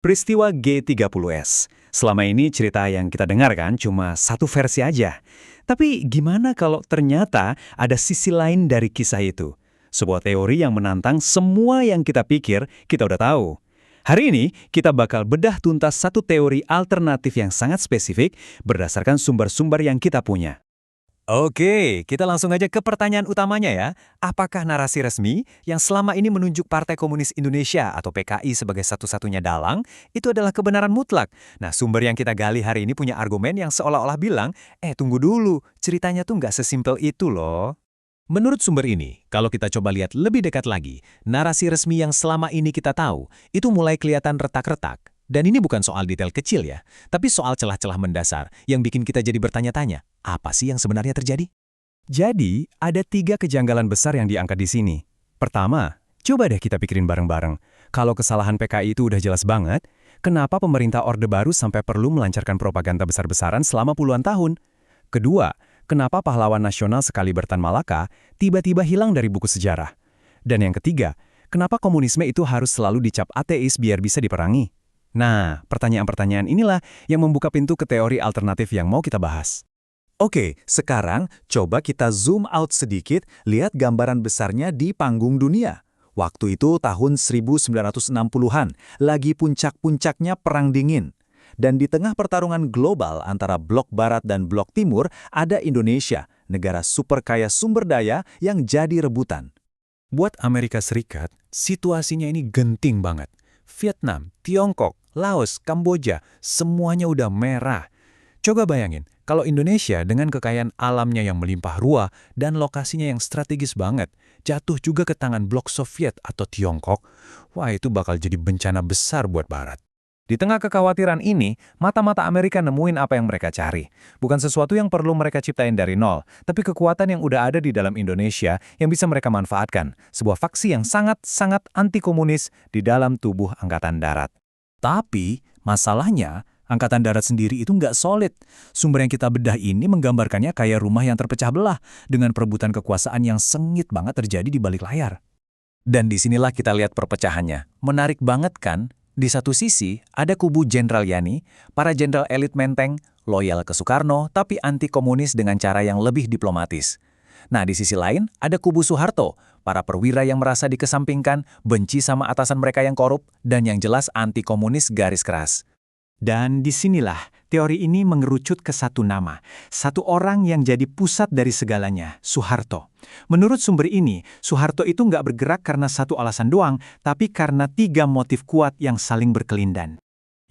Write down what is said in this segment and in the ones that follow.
Peristiwa G30S. Selama ini cerita yang kita dengarkan cuma satu versi aja. Tapi gimana kalau ternyata ada sisi lain dari kisah itu? Sebuah teori yang menantang semua yang kita pikir kita udah tahu. Hari ini kita bakal bedah tuntas satu teori alternatif yang sangat spesifik berdasarkan sumber-sumber yang kita punya. Oke, kita langsung aja ke pertanyaan utamanya ya. Apakah narasi resmi yang selama ini menunjuk Partai Komunis Indonesia atau PKI sebagai satu-satunya dalang itu adalah kebenaran mutlak? Nah, sumber yang kita gali hari ini punya argumen yang seolah-olah bilang, tunggu dulu, ceritanya tuh nggak sesimpel itu loh. Menurut sumber ini, kalau kita coba lihat lebih dekat lagi, narasi resmi yang selama ini kita tahu, itu mulai kelihatan retak-retak. Dan ini bukan soal detail kecil ya, tapi soal celah-celah mendasar yang bikin kita jadi bertanya-tanya, apa sih yang sebenarnya terjadi? Jadi, ada 3 kejanggalan besar yang diangkat di sini. Pertama, coba deh kita pikirin bareng-bareng. Kalau kesalahan PKI itu udah jelas banget, kenapa pemerintah Orde Baru sampai perlu melancarkan propaganda besar-besaran selama puluhan tahun? Kedua, kenapa pahlawan nasional sekali Bertan Malaka tiba-tiba hilang dari buku sejarah? Dan yang ketiga, kenapa komunisme itu harus selalu dicap ateis biar bisa diperangi? Nah, pertanyaan-pertanyaan inilah yang membuka pintu ke teori alternatif yang mau kita bahas. Oke, sekarang coba kita zoom out sedikit, lihat gambaran besarnya di panggung dunia. Waktu itu tahun 1960-an, lagi puncak-puncaknya Perang Dingin. Dan di tengah pertarungan global antara Blok Barat dan Blok Timur, ada Indonesia, negara super kaya sumber daya yang jadi rebutan. Buat Amerika Serikat, situasinya ini genting banget. Vietnam, Tiongkok, Laos, Kamboja, semuanya udah merah. Coba bayangin, kalau Indonesia dengan kekayaan alamnya yang melimpah ruah dan lokasinya yang strategis banget, jatuh juga ke tangan blok Soviet atau Tiongkok, wah itu bakal jadi bencana besar buat Barat. Di tengah kekhawatiran ini, mata-mata Amerika nemuin apa yang mereka cari. Bukan sesuatu yang perlu mereka ciptain dari nol, tapi kekuatan yang udah ada di dalam Indonesia yang bisa mereka manfaatkan. Sebuah faksi yang sangat-sangat anti-komunis di dalam tubuh Angkatan Darat. Tapi, masalahnya, Angkatan Darat sendiri itu nggak solid. Sumber yang kita bedah ini menggambarkannya kayak rumah yang terpecah belah, dengan perebutan kekuasaan yang sengit banget terjadi di balik layar. Dan disinilah kita lihat perpecahannya. Menarik banget kan? Di satu sisi, ada kubu Jenderal Yani, para jenderal elit menteng, loyal ke Soekarno, tapi anti-komunis dengan cara yang lebih diplomatis. Nah, di sisi lain, ada kubu Soeharto, para perwira yang merasa dikesampingkan, benci sama atasan mereka yang korup, dan yang jelas anti-komunis garis keras. Dan disinilah teori ini mengerucut ke satu nama, satu orang yang jadi pusat dari segalanya, Soeharto. Menurut sumber ini, Soeharto itu nggak bergerak karena satu alasan doang, tapi karena 3 motif kuat yang saling berkelindan.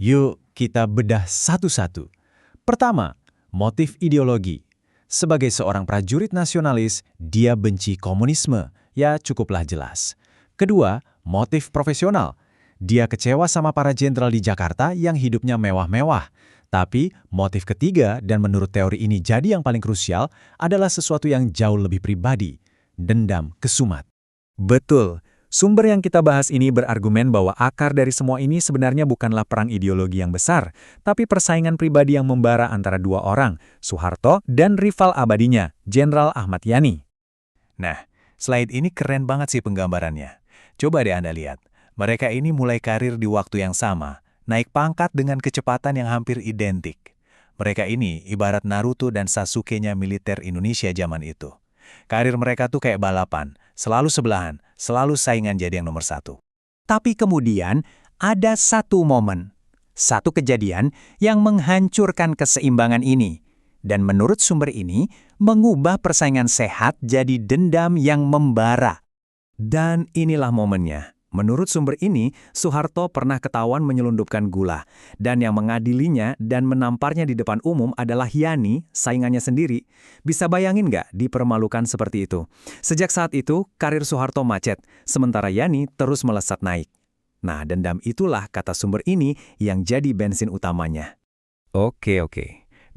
Yuk kita bedah satu-satu. Pertama, motif ideologi. Sebagai seorang prajurit nasionalis, dia benci komunisme, ya cukuplah jelas. Kedua, motif profesional. Dia kecewa sama para jenderal di Jakarta yang hidupnya mewah-mewah. Tapi motif ketiga, dan menurut teori ini jadi yang paling krusial, adalah sesuatu yang jauh lebih pribadi, dendam kesumat. Betul. Sumber yang kita bahas ini berargumen bahwa akar dari semua ini sebenarnya bukanlah perang ideologi yang besar, tapi persaingan pribadi yang membara antara 2 orang, Soeharto dan rival abadinya, Jenderal Ahmad Yani. Nah, slide ini keren banget sih penggambarannya. Coba deh Anda lihat. Mereka ini mulai karir di waktu yang sama, naik pangkat dengan kecepatan yang hampir identik. Mereka ini ibarat Naruto dan Sasuke-nya militer Indonesia zaman itu. Karir mereka tuh kayak balapan, selalu sebelahan, selalu saingan jadi yang nomor 1. Tapi kemudian ada satu momen, satu kejadian yang menghancurkan keseimbangan ini. Dan menurut sumber ini, mengubah persaingan sehat jadi dendam yang membara. Dan inilah momennya. Menurut sumber ini, Soeharto pernah ketahuan menyelundupkan gula, dan yang mengadilinya dan menamparnya di depan umum adalah Yani, saingannya sendiri. Bisa bayangin nggak dipermalukan seperti itu? Sejak saat itu, karir Soeharto macet, sementara Yani terus melesat naik. Nah, dendam itulah kata sumber ini yang jadi bensin utamanya. Oke.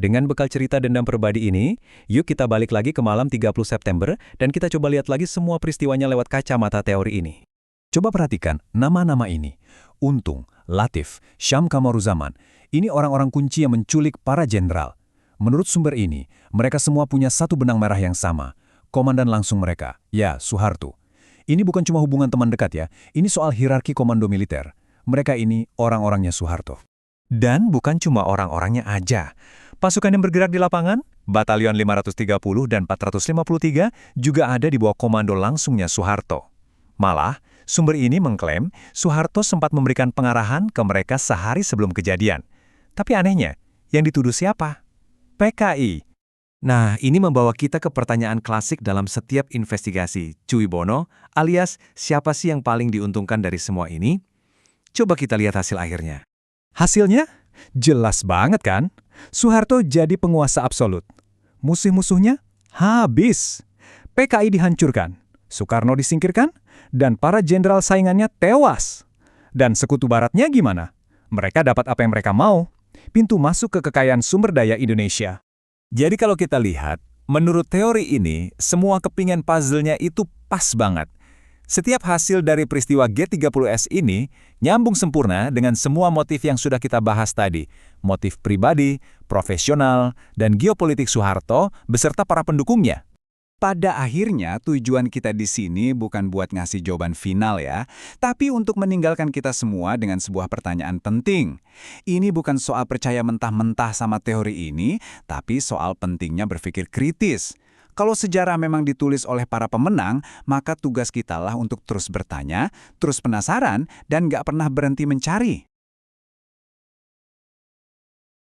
Dengan bekal cerita dendam pribadi ini, yuk kita balik lagi ke malam 30 September, dan kita coba lihat lagi semua peristiwanya lewat kacamata teori ini. Coba perhatikan nama-nama ini. Untung, Latif, Syam Kamaruzaman. Ini orang-orang kunci yang menculik para jenderal. Menurut sumber ini, mereka semua punya satu benang merah yang sama. Komandan langsung mereka, ya Soeharto. Ini bukan cuma hubungan teman dekat ya, ini soal hierarki komando militer. Mereka ini orang-orangnya Soeharto. Dan bukan cuma orang-orangnya aja. Pasukan yang bergerak di lapangan, Batalion 530 dan 453 juga ada di bawah komando langsungnya Soeharto. Malah, sumber ini mengklaim Soeharto sempat memberikan pengarahan ke mereka sehari sebelum kejadian. Tapi anehnya, yang dituduh siapa? PKI. Nah, ini membawa kita ke pertanyaan klasik dalam setiap investigasi. Cui Bono, alias siapa sih yang paling diuntungkan dari semua ini? Coba kita lihat hasil akhirnya. Hasilnya? Jelas banget kan? Soeharto jadi penguasa absolut. Musuh-musuhnya habis. PKI dihancurkan, Soekarno disingkirkan, dan para jenderal saingannya tewas. Dan sekutu baratnya gimana? Mereka dapat apa yang mereka mau. Pintu masuk ke kekayaan sumber daya Indonesia. Jadi kalau kita lihat, menurut teori ini, semua kepingan puzzle-nya itu pas banget. Setiap hasil dari peristiwa G30S ini nyambung sempurna dengan semua motif yang sudah kita bahas tadi. Motif pribadi, profesional, dan geopolitik Soeharto beserta para pendukungnya. Pada akhirnya, tujuan kita di sini bukan buat ngasih jawaban final ya, tapi untuk meninggalkan kita semua dengan sebuah pertanyaan penting. Ini bukan soal percaya mentah-mentah sama teori ini, tapi soal pentingnya berpikir kritis. Kalau sejarah memang ditulis oleh para pemenang, maka tugas kita lah untuk terus bertanya, terus penasaran, dan nggak pernah berhenti mencari.